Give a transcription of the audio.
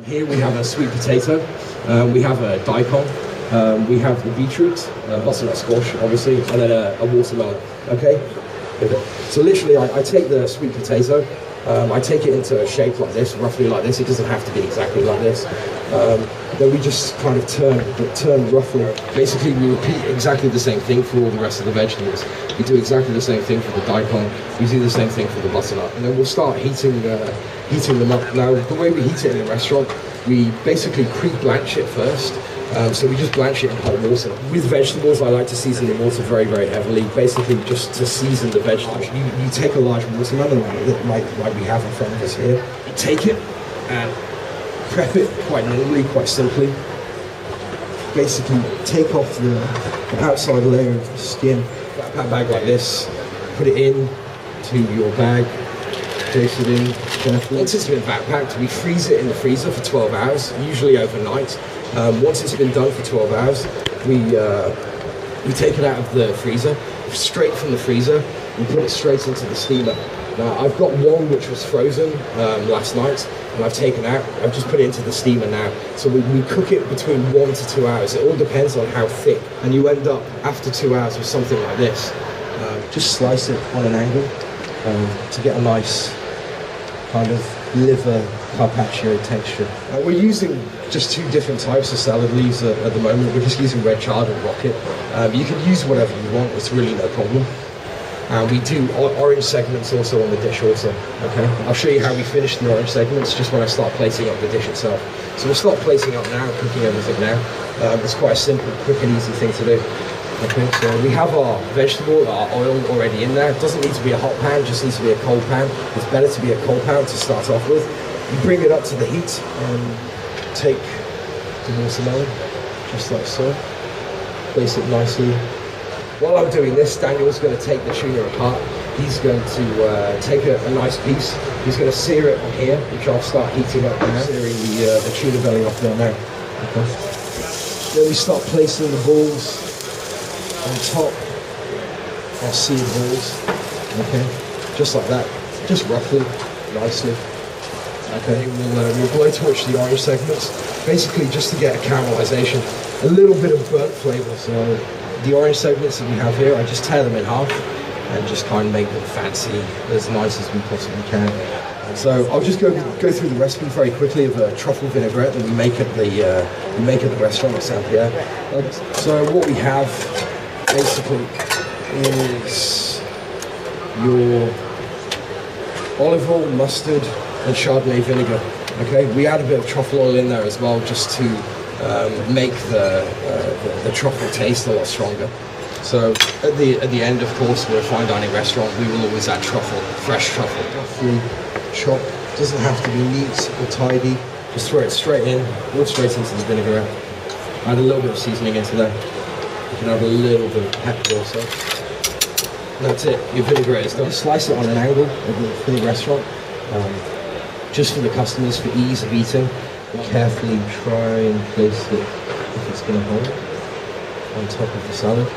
Here we have a sweet potato, we have a daikon, we have the beetroot, butternut squash obviously, and then a watermelon, okay? So literally I take the sweet potato, I take it into a shape like this, roughly like this. It doesn't have to be exactly like this. Then we just kind of turn roughly. Basically we repeat exactly the same thing for all the rest of the vegetables. We do exactly the same thing for the daikon, we do the same thing for the butternut, and then we'll start heating them up. Now the way we heat it in the restaurant, we basically pre-blanch it first. So we just blanch it in hot water. With vegetables, I like to season the water very, very heavily, basically just to season the vegetables. You take a large watermelon, like we have in front of us here, you take it and prep it quite normally, quite simply. Basically take off the outside layer of the skin, that bag like this, put it in to your bag, place it in carefully. Once it's been backpacked, we freeze it in the freezer for 12 hours, usually overnight. Once it's been done for 12 hours, we take it out of the freezer, straight from the freezer, and put it straight into the steamer. Now, I've got one which was frozen last night, and I've taken out, I've just put it into the steamer now. So we cook it between 1 to 2 hours. It all depends on how thick, and you end up, after 2 hours, with something like this. Just slice it on an angle to get a nice kind of liver carpaccio texture. We're using just 2 different types of salad leaves at the moment. We're just using red chard and rocket. You can use whatever you want, it's really no problem. We do orange segments also on the dish also, okay? I'll show you how we finish the orange segments just when I start plating up the dish itself. So we'll start plating up now, cooking everything now. It's quite a simple, quick and easy thing to do. Okay, so we have our vegetable, our oil already in there. It doesn't need to be a hot pan, it just needs to be a cold pan. It's better to be a cold pan to start off with. You bring it up to the heat and take the watermelon, just like so. Place it nicely. While I'm doing this, Daniel's going to take the tuna apart. He's going to take a nice piece. He's going to sear it on here, which I'll start heating up now. Searing the tuna belly off there now. Okay. Then we start placing the balls on top, our seared balls, okay, just like that, just roughly, nicely, okay. We'll blow torch the orange segments, basically just to get a caramelization, a little bit of burnt flavour. So the orange segments that we have here, I just tear them in half and just kind of make them fancy, as nice as we possibly can. So I'll just go through the recipe very quickly of a truffle vinaigrette that we make at the restaurant at Saint Pierre. So what we have basically is your olive oil, mustard, and Chardonnay vinegar. Okay, we add a bit of truffle oil in there as well, just to make the truffle taste a lot stronger. So at the end, of course, we're a fine dining restaurant. We will always add truffle, fresh truffle. Roughly chopped. Doesn't have to be neat or tidy. Just throw it straight in, all straight into the vinaigrette. Add a little bit of seasoning into there. You can have a little bit of pepper also. And that's it, your vinaigrette is done. Slice it on an angle for the restaurant, just for the customers, for ease of eating. Carefully try and place it, if it's going to hold, on top of the salad.